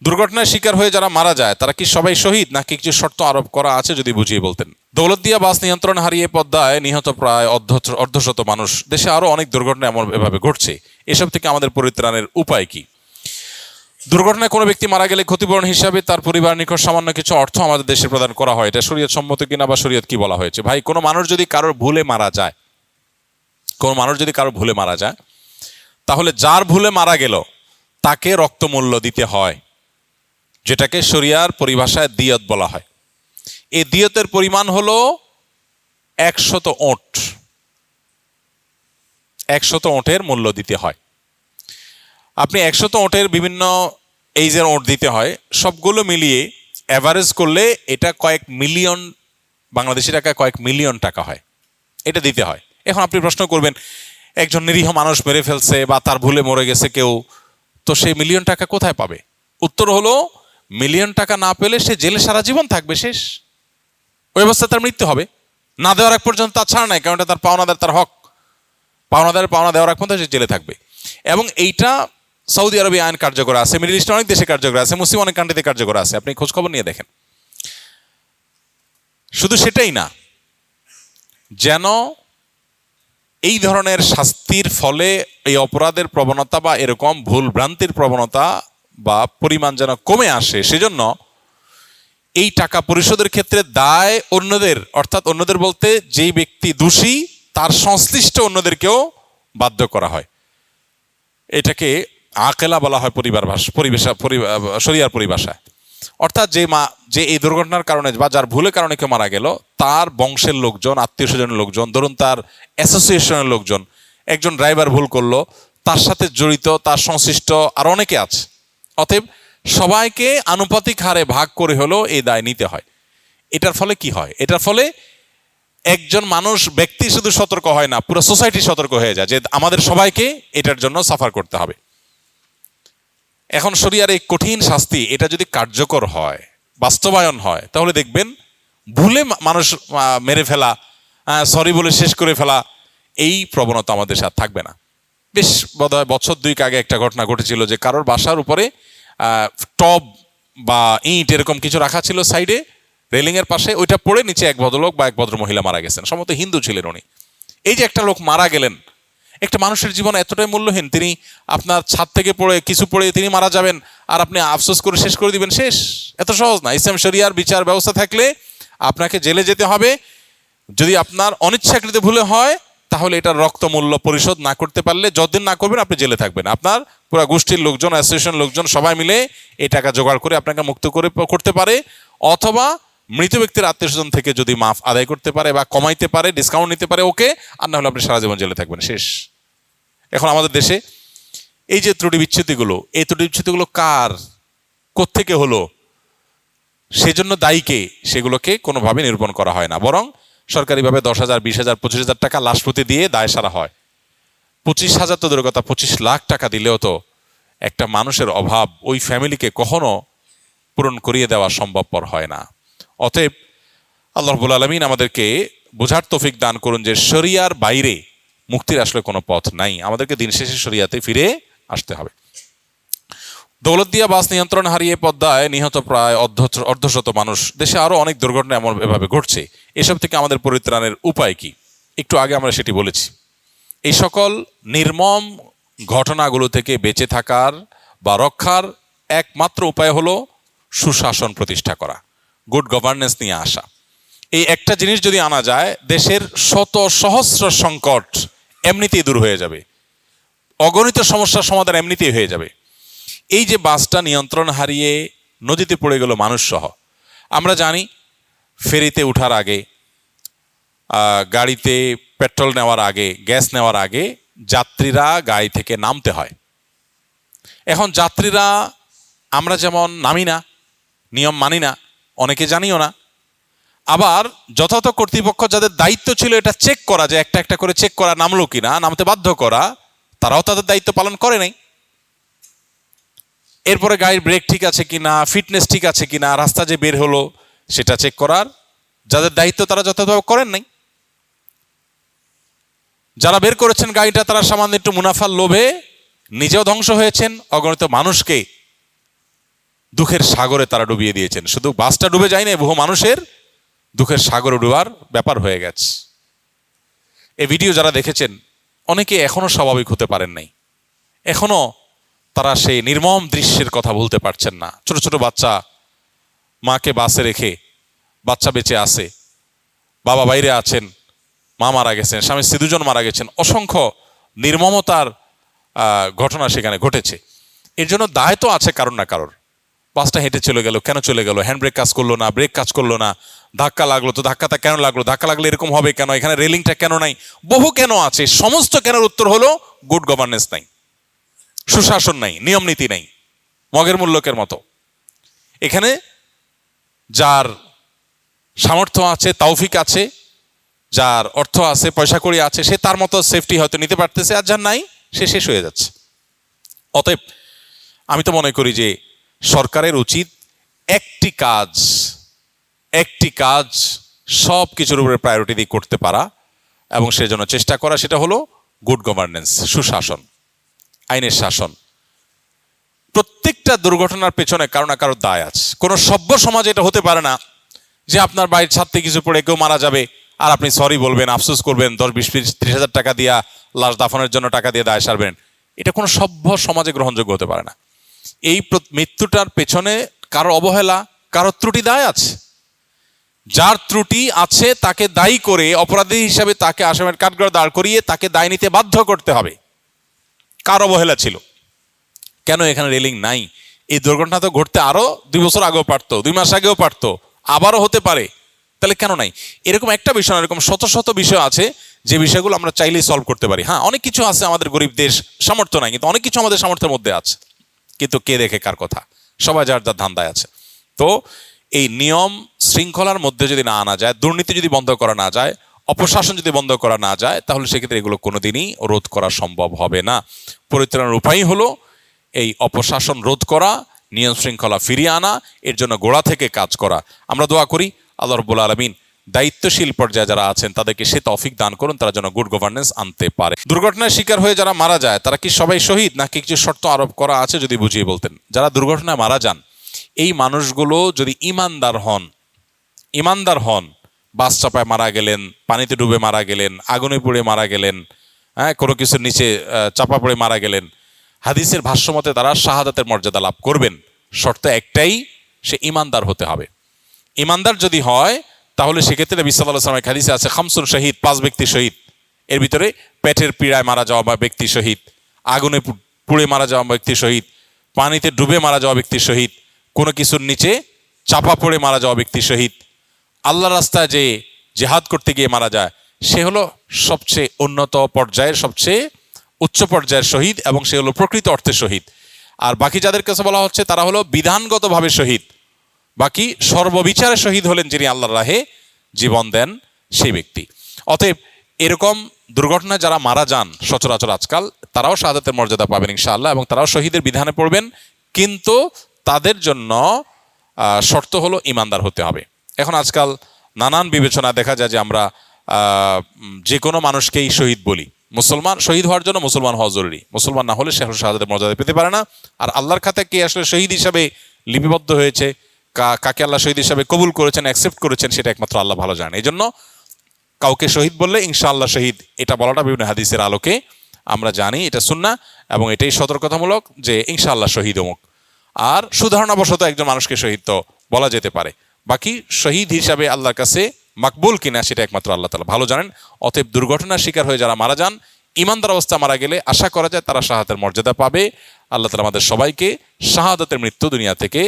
দুর্ঘটনার শিকার হয়ে যারা মারা যায় তারা কি সবাই শহীদ নাকি কিছু শর্ত আরোপ করা আছে যদি বুঝিয়ে বলতেন। দৌলতদিয়া বাস নিয়ন্ত্রণ হারিয়ে পদ্মায় নিহত প্রায় অর্ধশত মানুষ। দেশে আরো অনেক দুর্ঘটনা এমন এভাবে ঘটছে। এসব থেকে আমাদের পরিত্রাণের উপায় কি? দুর্ঘটনায় কোনো ব্যক্তি মারা গেলে ক্ষতিপূরণ হিসাবে তার পরিবার নিকট সামান্য কিছু অর্থ আমাদের দেশে প্রদান করা হয়। এটা শরীয়ত সম্মত কিনা বা শরীয়ত কি বলা হয়েছে? ভাই, কোনো মানুষ যদি কারোর ভুলে মারা যায়, তাহলে যার ভুলে মারা গেল তাকে রক্তমূল্য দিতে হয়, যেটাকে শরিয়ার পরিভাষায় দিয়ত বলা হয়। এই দিয়তের পরিমাণ হলো 100 ওঁট। 100 ওঁটের মূল্য দিতে হয়। আপনি 100 ওঁটের বিভিন্ন এইজের ওঁট দিতে হয়, সবগুলো মিলিয়ে অ্যাভারেজ করলে এটা কয়েক মিলিয়ন বাংলাদেশি টাকা, কয়েক মিলিয়ন টাকা হয়। এটা দিতে হয়। এখন আপনি প্রশ্ন করবেন, একজন নিরীহ মানুষ মেরে ফেলছে বা তার ভুলে মরে গেছে কেউ, তো সেই মিলিয়ন টাকা কোথায় পাবে? উত্তর হলো, মিলিয়ন টাকা না পেলে সে জেলে সারা জীবন থাকবে, শেষ। ওই অবস্থায় তার মৃত্যু হবে। না দেওয়ার আগ পর্যন্ত তার ছাড় নাই, কারণ এটা তার পাওনাদার, তার হক। পাওনা দেওয়ার আগ পর্যন্ত সে জেলে থাকবে। এবং এইটা সৌদি আরবে আইন কার্যকর আছে, মিডল ইস্টে অনেক দেশে কার্যকর আছে, মুসলিম অনেক কান্ট্রিতে কার্যকর আছে। আপনি খোঁজ খবর নিয়ে দেখেন। শুধু সেটাই না, যেন এই ধরনের শাস্তির ফলে এই অপরাধের প্রবণতা বা এরকম ভুল ভ্রান্তির প্রবণতা বা পরিমাণ যেন কমে আসে, সেজন্য এই টাকা পরিশোধের ক্ষেত্রে দায় অন্যদের, অর্থাৎ অন্যদের বলতে যেই ব্যক্তি দোষী তার সংশ্লিষ্ট অন্যদেরকেও বাধ্য করা হয়। এটাকে আকেলা বলা হয় শরিয়ার পরিভাষায়। অর্থাৎ যে এই দুর্ঘটনার কারণে বা যার ভুলের কারণে কেউ মারা গেল, তার বংশের লোকজন, আত্মীয় স্বজনের লোকজন, ধরুন তার অ্যাসোসিয়েশনের লোকজন, একজন ড্রাইভার ভুল করলো, তার সাথে জড়িত তার সংশ্লিষ্ট আর অনেকে আছে। অতএব সবাইকে আনুপাতিক হারে ভাগ করে হলেও এই দায় নিতে হয়। এটার ফলে কি হয়? এটার ফলে একজন ব্যক্তি শুধু সতর্ক হয় না, পুরো সোসাইটি সতর্ক হয়ে যায় যে আমাদের সবাইকে এটার জন্য সাফার করতে হবে। এখন শরিয়ার এই কঠিন শাস্তি, এটা যদি কার্যকর হয়, বাস্তবায়ন হয়, তাহলে দেখবেন ভুলে মানুষ মেরে ফেলা, সরি বলে শেষ করে ফেলা, এই প্রবণতা আমাদের সাথে থাকবে না। বেশ বোধহয় বছর 2 আগে একটা ঘটনা ঘটেছিল যে কারোর বাসার উপরে টব বা ইট এরকম কিছু রাখা ছিল সাইডে রেলিং এর পাশে, ওইটা পড়ে নিচে এক ভদ্রলোক বা এক ভদ্রমহিলা মারা গেছেন। সম্ভবত হিন্দু ছিলেন উনি। এই যে একটা লোক মারা গেলেন, একটা মানুষের জীবন এতটাই মূল্যহীন, তিনি আপনার ছাদ থেকে কিছু পড়ে তিনি মারা যাবেন আর আপনি আফসোস করে শেষ করে দিবেন, শেষ। এত সহজ না। ইসলাম শরিয়ার বিচার ব্যবস্থা থাকলে আপনাকে জেলে যেতে হবে। যদি আপনার অনিচ্ছাকৃত ভুলে হয়, তাহলে এটার রক্ত মূল্য পরিশোধ না করতে পারলে, যতদিন না করবেন আপনি জেলে থাকবেন। আপনার পুরো গোষ্ঠীর লোকজন, অ্যাসোসিয়েশন লোকজন সবাই মিলে এই টাকা জোগাড় করে আপনাকে মুক্ত করতে পারে, অথবা মৃত ব্যক্তির আত্মীয় স্বজন থেকে যদি মাফ আদায় করতে পারে বা কমাইতে পারে, ডিসকাউন্ট নিতে পারে, ওকে। আর না হলে আপনি সারা জীবন জেলে থাকবেন, শেষ। এখন আমাদের দেশে এই যে ত্রুটি বিচ্ছুতিগুলো কার, কোত্থেকে হলো, সেজন্য দায়ীকে, সেগুলোকে কোনোভাবে নিরূপণ করা হয় না। বরং সরকারিভাবে 10,000, 20,000, 25,000 টাকা লাশ প্রতি দিয়ে দায় সারা হয়। 25,000 তো দূরের কথা, 25 লাখ টাকা দিলেও তো একটা মানুষের অভাব ওই ফ্যামিলিকে কখনো পূরণ করিয়ে দেওয়া সম্ভবপর হয় না। অতএব আল্লাহ রাব্বুল আলামিন আমাদেরকে বোঝার তৌফিক দান করুন যে শরিয়ার বাইরে মুক্তির আসলে কোনো পথ নাই। আমাদেরকে দিন শেষে শরিয়াতে ফিরে আসতে হবে। দৌলতদিয়া বাস নিয়ন্ত্রণ হারিয়ে পদ্মায় নিহত প্রায় অর্ধশত মানুষ। দেশে আরো অনেক দুর্ঘটনা এমন এভাবে ঘটছে। এসব থেকে আমাদের পরিত্রাণের উপায় কি? একটু আগে আমরা সেটি বলেছি। এই সকল নির্মম ঘটনাগুলো থেকে বেঁচে থাকার বা রক্ষার একমাত্র উপায় হলো সুশাসন প্রতিষ্ঠা করা, গুড গভর্নেন্স নিয়ে আসা। এই একটা জিনিস যদি আনা যায়, দেশের শত সহস্র সংকট এমনিতেই দূর হয়ে যাবে, অগণিত সমস্যার সমাধান এমনিতেই হয়ে যাবে। এই যে বাসটা নিয়ন্ত্রণ হারিয়ে নদীতে পড়ে গেল মানুষ সহ, আমরা জানি ফেরিতে ওঠার আগে, গাড়িতে পেট্রোল নেওয়ার আগে, গ্যাস নেওয়ার আগে যাত্রীরা গাড়ি থেকে নামতে হয়। এখন যাত্রীরা আমরা যেমন নামি না, নিয়ম মানি না, অনেকে জানিও না। আবার যথাযথ কর্তৃপক্ষ যাদের দায়িত্ব ছিল এটা চেক করা, যে একটা একটা করে চেক করা, নামলো কিনা, নামতে বাধ্য করা, তারাও তাদের দায়িত্ব পালন করে নাই। এরপরে গাড়ির ব্রেক ঠিক আছে কিনা, ফিটনেস ঠিক আছে কিনা, রাস্তা যে বের হলো সেটা চেক করার যাদের দায়িত্ব তারা যথাযথভাবে করেন নাই। যারা বের করেছেন গাড়িটা, তারা সামান্য একটু মুনাফার লোভে নিজেও ধ্বংস হয়েছেন, অগণিত মানুষকে দুঃখের সাগরে তারা ডুবিয়ে দিয়েছেন। শুধু বাসটা ডুবে যায় না, বহু মানুষের দুঃখের সাগরে ডুবার ব্যাপার হয়ে গেছে। এই ভিডিও যারা দেখেছেন অনেকে এখনো স্বাভাবিক হতে পারেন নাই, এখনো তারা সেই নির্মম দৃশ্যের কথা বলতে পারছেন না। ছোট ছোট বাচ্চা মাকে বাসে রেখে, বাচ্চা বেঁচে আছে, বাবা বাইরে আছেন, মা মারা গেছেন, স্বামী স্ত্রী দুজন মারা গেছেন, অসংখ্য নির্মমতার ঘটনা সেখানে ঘটেছে। এর জন্য দায় তো আছে কারোর না কারোর। বাসটা হেঁটে চলে গেল, কেন চলে গেল? হ্যান্ড ব্রেক কাজ করলো না, ব্রেক কাজ করলো না, ধাক্কা লাগলো, তো ধাক্কাটা কেন লাগলো? ধাক্কা লাগলে এরকম হবে কেন? এখানে রেলিংটা কেন নাই? বহু কেন আছে। সমস্ত কেনের উত্তর হলো গুড গভর্নেন্স নাই, সুশাসন নাই, নিয়ম নীতি নাই, মগের মূল্যকের মতো। এখানে যার সামর্থ্য আছে, তৌফিক আছে, যার অর্থ আছে, পয়সা কড়ি আছে, সে তার মতো সেফটি হয়তো নিতে পারতেছে, আর যার নাই সে শেষ হয়ে যাচ্ছে। অতএব আমি তো মনে করি যে সরকারের উচিত একটি কাজ সব কিছুর উপরে প্রায়োরিটি দিয়ে করতে পারা এবং সেজন্য চেষ্টা করা, সেটা হলো গুড গভর্নেন্স, সুশাসন, আইনের শাসন। প্রত্যেকটা দুর্ঘটনার পেছনে কারো না কারো দায় আছে। কোনো সভ্য সমাজে এটা হতে পারে না যে আপনার বাড়ির ছাদ থেকে কিছু পড়ে কেউ মারা যাবে আর আপনি সরি বলবেন, আফসোস করবেন, 10-20-30 হাজার টাকা দিয়া লাশ দাফনের জন্য টাকা দিয়ে দায় সারবেন। এটা কোনো সভ্য সমাজে গ্রহণযোগ্য হতে পারে না। এই মৃত্যুটার পেছনে কারো অবহেলা, কারো ত্রুটি দায় আছে। যার ত্রুটি আছে তাকে দায়ী করে অপরাধী হিসাবে তাকে আসামের কাঠগড়ায় দাঁড় করিয়ে তাকে দায় নিতে বাধ্য করতে হবে। কার অবহেলা ছিল? কেন এখানে রেলিং নাই? এই দুর্ঘটনা তো ঘটতে আরো 2 বছর আগেও পারতো, 2 মাস আগেও পারতো, আবারও হতে পারে। তাহলে কেন নাই? এরকম একটা বিষয় না, এরকম শত শত বিষয় আছে যে বিষয়গুলো আমরা চাইলেই সলভ করতে পারি। হ্যাঁ, অনেক কিছু আছে আমাদের গরিব দেশ, সামর্থ্য নাই, কিন্তু অনেক কিছু আমাদের সামর্থ্যের মধ্যে আছে। কিন্তু কে দেখে কার কথা? সবাই যার যার ধান্দায় আছে। তো এই নিয়ম শৃঙ্খলার মধ্যে যদি না আনা যায়, দুর্নীতি যদি বন্ধ করা না যায়, অপশাসন যদি বন্ধ করা না যায়, তাহলে সেক্ষেত্রে এগুলো কোনোদিনই রোধ করা সম্ভব হবে না। পরিত্রাণের উপায় হলো এই অপশাসন রোধ করা, নিয়ম শৃঙ্খলা ফিরিয়ে আনা, এর জন্য গোড়া থেকে কাজ করা। আমরা দোয়া করি আল্লাহ রাব্বুল আলামিন দায়িত্বশীল পর্যায়ে যারা আছেন তাদেরকে সে তৌফিক দান করুন, তারা যেন গুড গভর্নেন্স আনতে পারে। দুর্ঘটনার শিকার হয়ে যারা মারা যায় তারা কি সবাই শহীদ, নাকি কিছু শর্ত আরোপ করা আছে যদি বুঝিয়ে বলতেন? যারা দুর্ঘটনায় মারা যান এই মানুষগুলো যদি ইমানদার হন, বাস চাপায় মারা গেলেন, পানিতে ডুবে মারা গেলেন, আগুনে পুড়ে মারা গেলেন, হ্যাঁ, কোনো কিছুর নিচে চাপা পড়ে মারা গেলেন, হাদিসের ভাষ্যমতে তারা শাহাদাতের মর্যাদা লাভ করবেন। শর্ত একটাই, সে ইমানদার হতে হবে। ইমানদার যদি হয় তাহলে সেক্ষেত্রে নবী সাল্লাল্লাহু আলাইহি ওয়াসাল্লামের হাদিসে আছে খামসুন শহীদ, 5 ব্যক্তি শহীদ। এর ভিতরে পেটের পীড়ায় মারা যাওয়া ব্যক্তি শহীদ, আগুনে পুড়ে মারা যাওয়া ব্যক্তি শহীদ, পানিতে ডুবে মারা যাওয়া ব্যক্তি শহীদ, কোনো কিছুর নিচে চাপা পড়ে মারা যাওয়া ব্যক্তি শহীদ, আল্লাহর রাস্তায় যে জিহাদ করতে গিয়ে মারা যায়, সে হলো সবচেয়ে উন্নত পর্যায়ের, সবচেয়ে উচ্চ পর্যায়ের শহীদ, এবং সে হলো প্রকৃত অর্থে শহীদ। আর বাকি যাদের কাছে বলা হচ্ছে তারা হলো বিধানগতভাবে শহীদ। বাকি সর্ববিচারে শহীদ হলেন যিনি আল্লাহর রাহে জীবন দেন, সেই ব্যক্তি। অতএব এরকম দুর্ঘটনায় যারা মারা যান সচরাচর আজকাল, তারাও শাহাদাতের মর্যাদা পাবেন ইনশাআল্লাহ, এবং তারাও শহীদের বিধানে পড়বেন। কিন্তু তাদের জন্য শর্ত হলো ইমানদার হতে হবে। এখন আজকাল নানান বিবেচনা দেখা যায় যে আমরা যে কোনো মানুষকেই শহীদ বলি। মুসলমান শহীদ হওয়ার জন্য মুসলমান হওয়া জরুরি, মুসলমান না হলে সে শাহাদাতের মর্যাদা পেতে পারে না। আর আল্লাহর খাতায় কে আসলে শহীদ হিসাবে লিপিবদ্ধ হয়েছে, কাকে আল্লাহ শহীদ হিসাবে কবুল করেছেন, অ্যাকসেপ্ট করেছেন, সেটা একমাত্র আল্লাহ ভালো জানেন। এই জন্য কাউকে শহীদ বললে ইনশাআল্লাহ শহীদ, এটা বলাটা বিভিন্ন হাদিসের আলোকে আমরা জানি, এটা সুন্নাহ, এবং এটাই সতর্কতামূলক যে ইনশাআল্লাহ শহীদ অমুক। আর সুধারণাবশত একজন মানুষকে শহীদ তো বলা যেতে পারে, বাকি শহীদ হিসাবে আল্লাহর কাছে মাকবুল কিনা সেটা একমাত্র আল্লাহ তাআলা ভালো জানেন। অতএব দুর্ঘটনার শিকার হয়ে যারা মারা যান, ইমানদার অবস্থা মারা গেলে আশা করা যায় তারা শাহাদাতের মর্যাদা পাবে। আল্লাহ তাআলা আমাদের সবাইকে শাহাদাতের মৃত্যু দুনিয়া থেকে